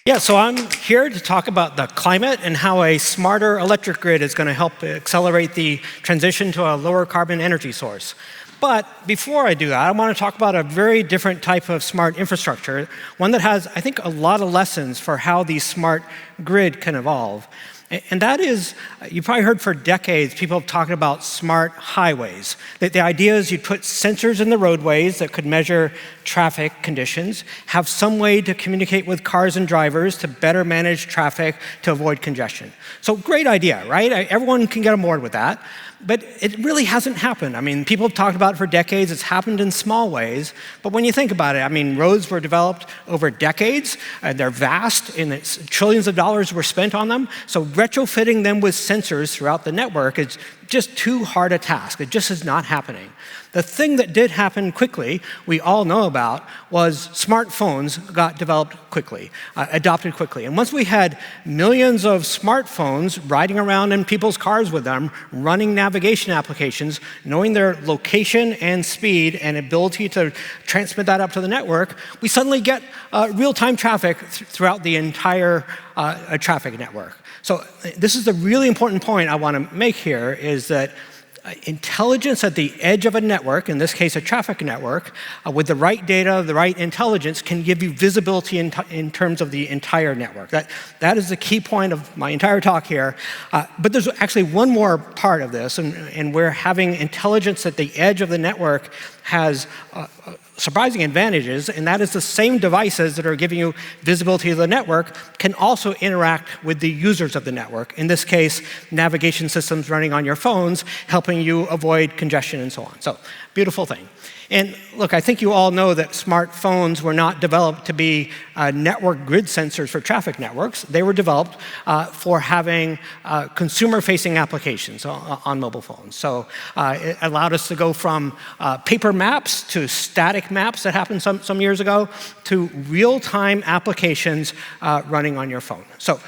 Yeah, so I'm here to talk about the climate and how a smarter electric grid is going to help accelerate the transition to a lower carbon energy source. But before I do that, I want to talk about a very different type of smart infrastructure, one that has, I think, a lot of lessons for how the smart grid can evolve. And that is, you probably heard for decades people talking about smart highways. The idea is you'd put sensors in the roadways that could measure traffic conditions, have some way to communicate with cars and drivers to better manage traffic to avoid congestion. So great idea, right? Everyone can get on board with that. But it really hasn't happened. I mean, people have talked about it for decades. It's happened in small ways. But when you think about it, I mean, roads were developed over decades. They're vast, and trillions of dollars were spent on them. So retrofitting them with sensors throughout the network is just too hard a task. It just is not happening. The thing that did happen quickly, we all know about, was smartphones got developed quickly, adopted quickly. And once we had millions of smartphones riding around in people's cars with them, running navigation applications, knowing their location and speed and ability to transmit that up to the network, we suddenly get real-time traffic throughout the entire traffic network. So this is the really important point I want to make here is that intelligence at the edge of a network, in this case a traffic network, with the right data, the right intelligence, can give you visibility in terms of the entire network. That is the key point of my entire talk here. But there's actually one more part of this, and where having intelligence at the edge of the network has surprising advantages, and that is the same devices that are giving you visibility of the network can also interact with the users of the network. In this case, navigation systems running on your phones, helping you avoid congestion and so on. So, beautiful thing. And look, I think you all know that smartphones were not developed to be network grid sensors for traffic networks. They were developed for having consumer-facing applications on mobile phones. So it allowed us to go from paper maps to static maps that happened some years ago to real-time applications running on your phone. So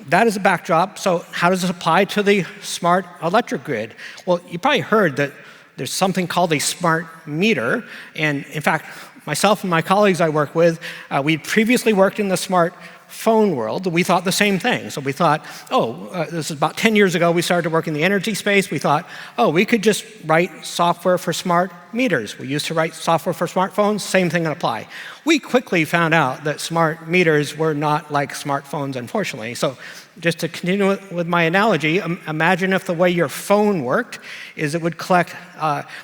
that is a backdrop. So how does this apply to the smart electric grid? Well, you probably heard that there's something called a smart meter. And in fact, myself and my colleagues I work with, we previously worked in the smart phone world. We thought the same thing. So we thought, this is about 10 years ago, we started to work in the energy space. We thought, we could just write software for smart meters. We used to write software for smartphones, same thing would apply. We quickly found out that smart meters were not like smartphones, unfortunately. So just to continue with my analogy, imagine if the way your phone worked is it would collect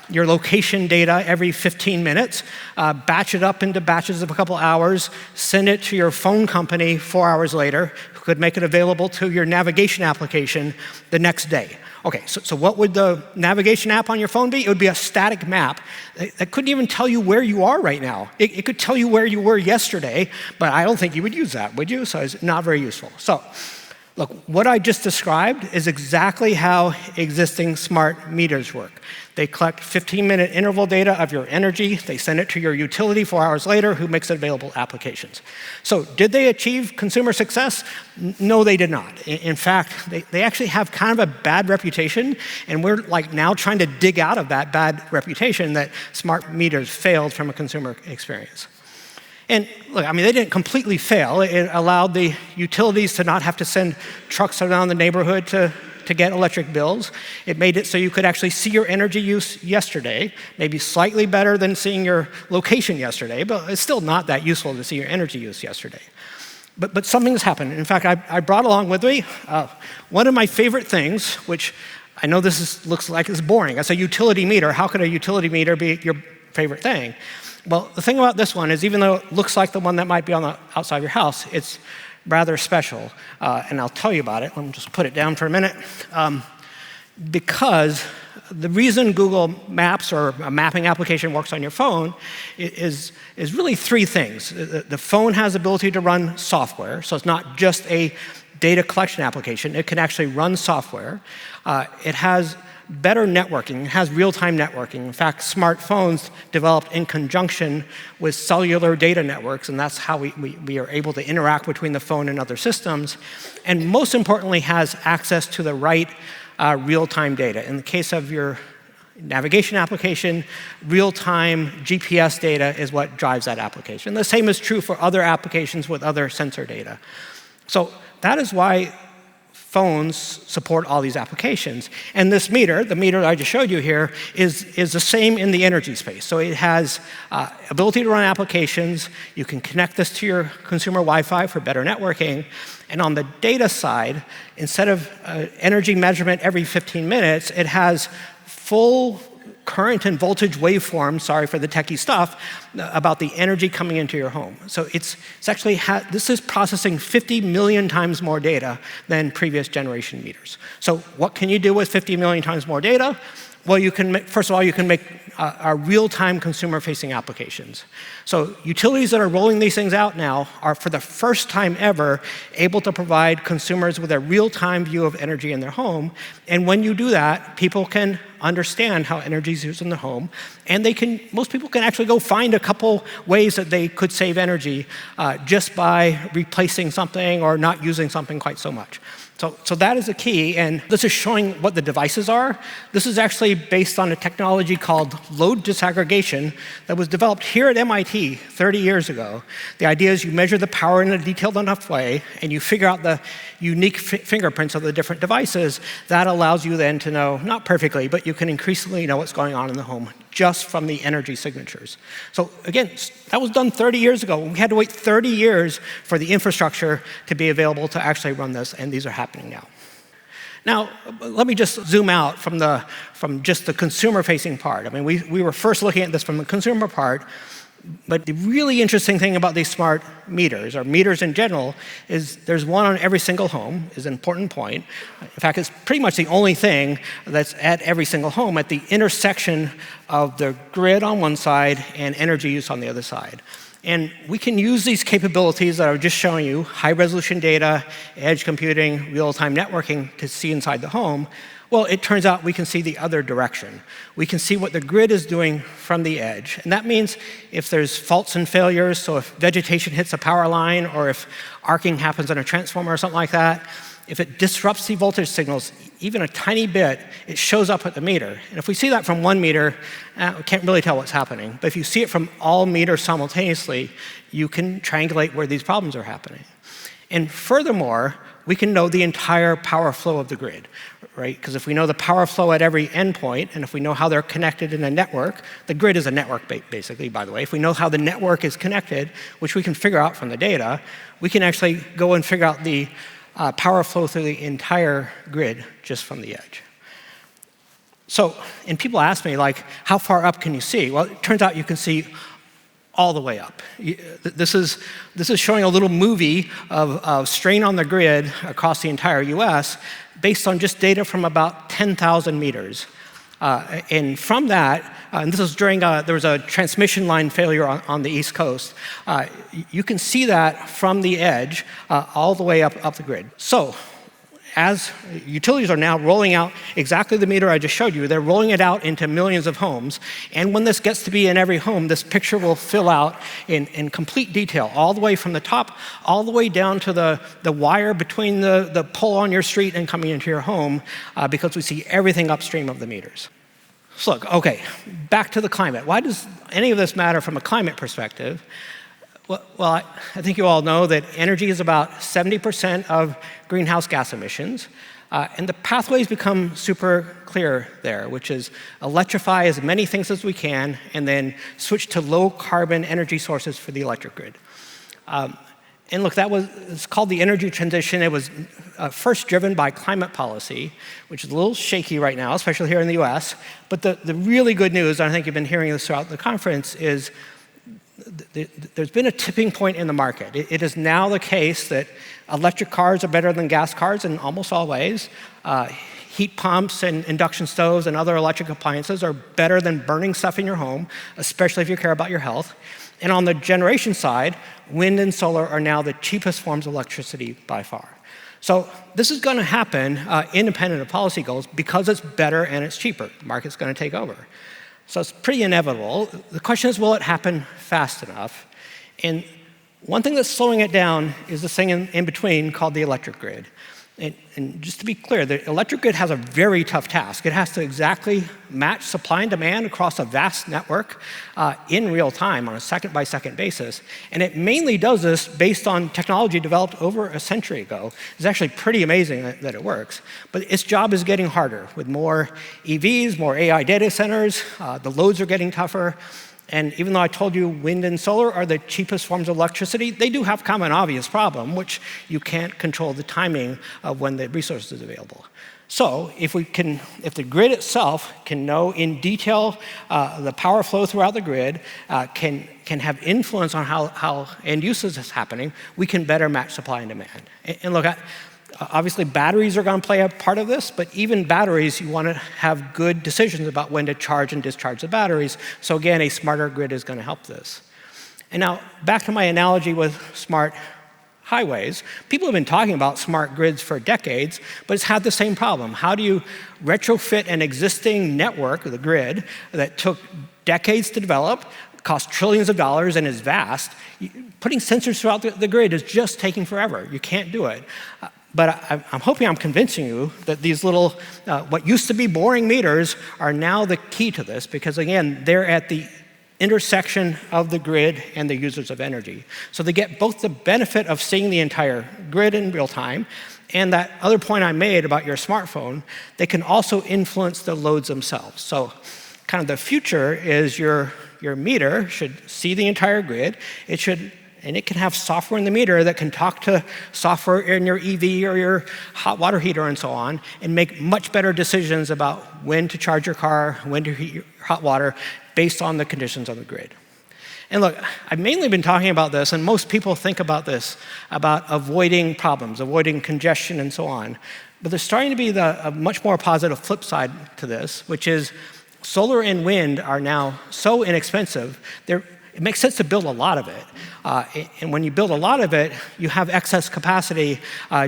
your location data every 15 minutes, batch it up into batches of a couple hours, send it to your phone company 4 hours later, who could make it available to your navigation application the next day. Okay, so what would the navigation app on your phone be? It would be a static map that couldn't even tell you where you are right now. It could tell you where you were yesterday, but I don't think you would use that, would you? So it's not very useful. So look, what I just described is exactly how existing smart meters work. They collect 15-minute interval data of your energy. They send it to your utility 4 hours later, who makes it available applications. So did they achieve consumer success? No, they did not. In fact, they actually have kind of a bad reputation, and we're now trying to dig out of that bad reputation that smart meters failed from a consumer experience. And look, I mean, they didn't completely fail. It allowed the utilities to not have to send trucks around the neighborhood to get electric bills. It made it so you could actually see your energy use yesterday, maybe slightly better than seeing your location yesterday, but it's still not that useful to see your energy use yesterday. But something's happened. In fact, I brought along with me one of my favorite things, which I know looks like it's boring. It's a utility meter. How could a utility meter be your favorite thing? Well, the thing about this one is even though it looks like the one that might be on the outside of your house, it's rather special, and I'll tell you about it. Let me just put it down for a minute. Because the reason Google Maps or a mapping application works on your phone is really three things. The phone has the ability to run software, so it's not just a data collection application. It can actually run software. It has better networking. It has real-time networking. In fact, smartphones developed in conjunction with cellular data networks, and that's how we are able to interact between the phone and other systems. And most importantly, has access to the right real-time data. In the case of your navigation application, real-time GPS data is what drives that application. The same is true for other applications with other sensor data. So that is why phones support all these applications. And this meter, the meter that I just showed you here, is the same in the energy space. So it has ability to run applications. You can connect this to your consumer Wi-Fi for better networking. And on the data side, instead of energy measurement every 15 minutes, it has full current and voltage waveforms, sorry for the techie stuff, about the energy coming into your home. So it's actually, this is processing 50 million times more data than previous generation meters. So what can you do with 50 million times more data? Well, you can make, first of all, you can make real-time consumer-facing applications. So utilities that are rolling these things out now are, for the first time ever, able to provide consumers with a real-time view of energy in their home. And when you do that, people can understand how energy is used in the home, and most people can actually go find a couple ways that they could save energy just by replacing something or not using something quite so much. So that is the key, and this is showing what the devices are. This is actually based on a technology called load disaggregation that was developed here at MIT 30 years ago. The idea is you measure the power in a detailed enough way, and you figure out the unique fingerprints of the different devices. That allows you then to know, not perfectly, but you can increasingly know what's going on in the home just from the energy signatures. So again, that was done 30 years ago. We had to wait 30 years for the infrastructure to be available to actually run this, and these are happening now. Now, let me just zoom out from just the consumer-facing part. I mean, we were first looking at this from the consumer part, but the really interesting thing about these smart meters, or meters in general, is there's one on every single home, is an important point. In fact, it's pretty much the only thing that's at every single home at the intersection of the grid on one side and energy use on the other side. And we can use these capabilities that I was just showing you, high-resolution data, edge computing, real-time networking, to see inside the home. Well, it turns out we can see the other direction. We can see what the grid is doing from the edge. And that means if there's faults and failures, so if vegetation hits a power line or if arcing happens on a transformer or something like that, if it disrupts the voltage signals even a tiny bit, it shows up at the meter. And if we see that from one meter, we can't really tell what's happening. But if you see it from all meters simultaneously, you can triangulate where these problems are happening. And furthermore, we can know the entire power flow of the grid, right? Because if we know the power flow at every endpoint, and if we know how they're connected in a network, the grid is a network basically, by the way. If we know how the network is connected, which we can figure out from the data, we can actually go and figure out the power flow through the entire grid just from the edge. So, and people ask me, like, how far up can you see? Well, it turns out you can see all the way up. This is showing a little movie of strain on the grid across the entire US based on just data from about 10,000 meters. And from that, and this was during, there was a transmission line failure on the East Coast, you can see that from the edge all the way up the grid. So, as utilities are now rolling out exactly the meter I just showed you, they're rolling it out into millions of homes. And when this gets to be in every home, this picture will fill out in complete detail, all the way from the top, all the way down to the wire between the pole on your street and coming into your home, because we see everything upstream of the meters. So look, okay, back to the climate. Why does any of this matter from a climate perspective? Well, I think you all know that energy is about 70% of greenhouse gas emissions, and the pathways become super clear there, which is electrify as many things as we can, and then switch to low-carbon energy sources for the electric grid. And look, it's called the energy transition. It was first driven by climate policy, which is a little shaky right now, especially here in the US. But the really good news, and I think you've been hearing this throughout the conference, is there's been a tipping point in the market. It is now the case that electric cars are better than gas cars in almost all ways. Heat pumps and induction stoves and other electric appliances are better than burning stuff in your home, especially if you care about your health. And on the generation side, wind and solar are now the cheapest forms of electricity by far. So this is going to happen independent of policy goals because it's better and it's cheaper. The market's going to take over. So it's pretty inevitable. The question is, will it happen fast enough? And one thing that's slowing it down is this thing in between called the electric grid. And just to be clear, the electric grid has a very tough task. It has to exactly match supply and demand across a vast network in real time on a second-by-second basis. And it mainly does this based on technology developed over a century ago. It's actually pretty amazing that it works. But its job is getting harder with more EVs, more AI data centers. The loads are getting tougher. And even though I told you wind and solar are the cheapest forms of electricity, they do have kind of an obvious problem, which you can't control the timing of when the resource is available. So if the grid itself can know in detail the power flow throughout the grid, can have influence on how end uses is happening, we can better match supply and demand. And look, obviously, batteries are going to play a part of this, but even batteries, you want to have good decisions about when to charge and discharge the batteries. So again, a smarter grid is going to help this. And now, back to my analogy with smart highways. People have been talking about smart grids for decades, but it's had the same problem. How do you retrofit an existing network, the grid, that took decades to develop, cost trillions of dollars, and is vast? Putting sensors throughout the grid is just taking forever. You can't do it. But I'm hoping I'm convincing you that these little, what used to be boring meters are now the key to this, because again, they're at the intersection of the grid and the users of energy. So they get both the benefit of seeing the entire grid in real time, and that other point I made about your smartphone, they can also influence the loads themselves. So kind of the future is your meter should see the entire grid. And it can have software in the meter that can talk to software in your EV or your hot water heater and so on, and make much better decisions about when to charge your car, when to heat your hot water, based on the conditions on the grid. And look, I've mainly been talking about this, and most people think about this, about avoiding problems, avoiding congestion and so on. But there's starting to be a much more positive flip side to this, which is solar and wind are now so inexpensive, it makes sense to build a lot of it. And when you build a lot of it, you have excess capacity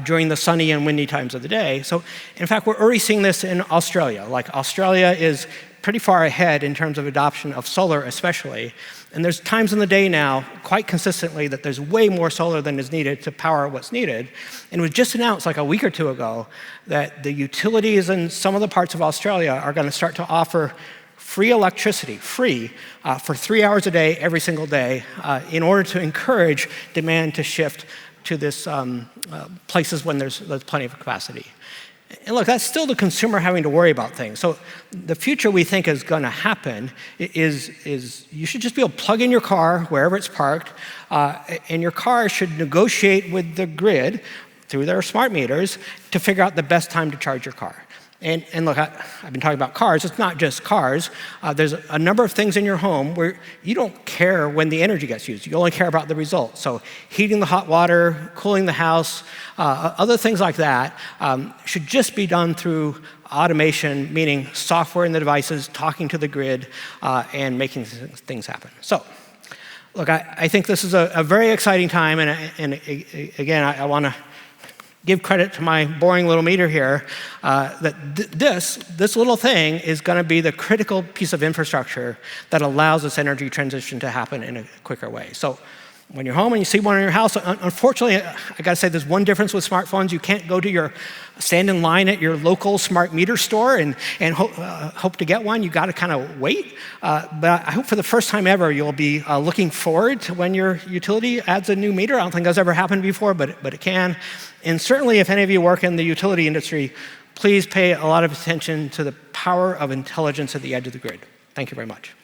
during the sunny and windy times of the day. So in fact, we're already seeing this in Australia. Like Australia is pretty far ahead in terms of adoption of solar especially. And there's times in the day now, quite consistently, that there's way more solar than is needed to power what's needed. And it was just announced like a week or two ago that the utilities in some of the parts of Australia are going to start to offer free electricity, for 3 hours a day, every single day, in order to encourage demand to shift to this places when there's plenty of capacity. And look, that's still the consumer having to worry about things. So the future we think is going to happen is you should just be able to plug in your car wherever it's parked, and your car should negotiate with the grid through their smart meters to figure out the best time to charge your car. And look, I've been talking about cars. It's not just cars. There's a number of things in your home where you don't care when the energy gets used. You only care about the result. So heating the hot water, cooling the house, other things like that should just be done through automation, meaning software in the devices, talking to the grid, and making things happen. So look, I think this is a very exciting time. And again, I want to give credit to my boring little meter here, that this little thing is going to be the critical piece of infrastructure that allows this energy transition to happen in a quicker way. So when you're home and you see one in your house, unfortunately, I got to say there's one difference with smartphones. You can't go to stand in line at your local smart meter store and hope to get one. You got to kind of wait. But I hope for the first time ever, you'll be looking forward to when your utility adds a new meter. I don't think that's ever happened before, but it can. And certainly, if any of you work in the utility industry, please pay a lot of attention to the power of intelligence at the edge of the grid. Thank you very much.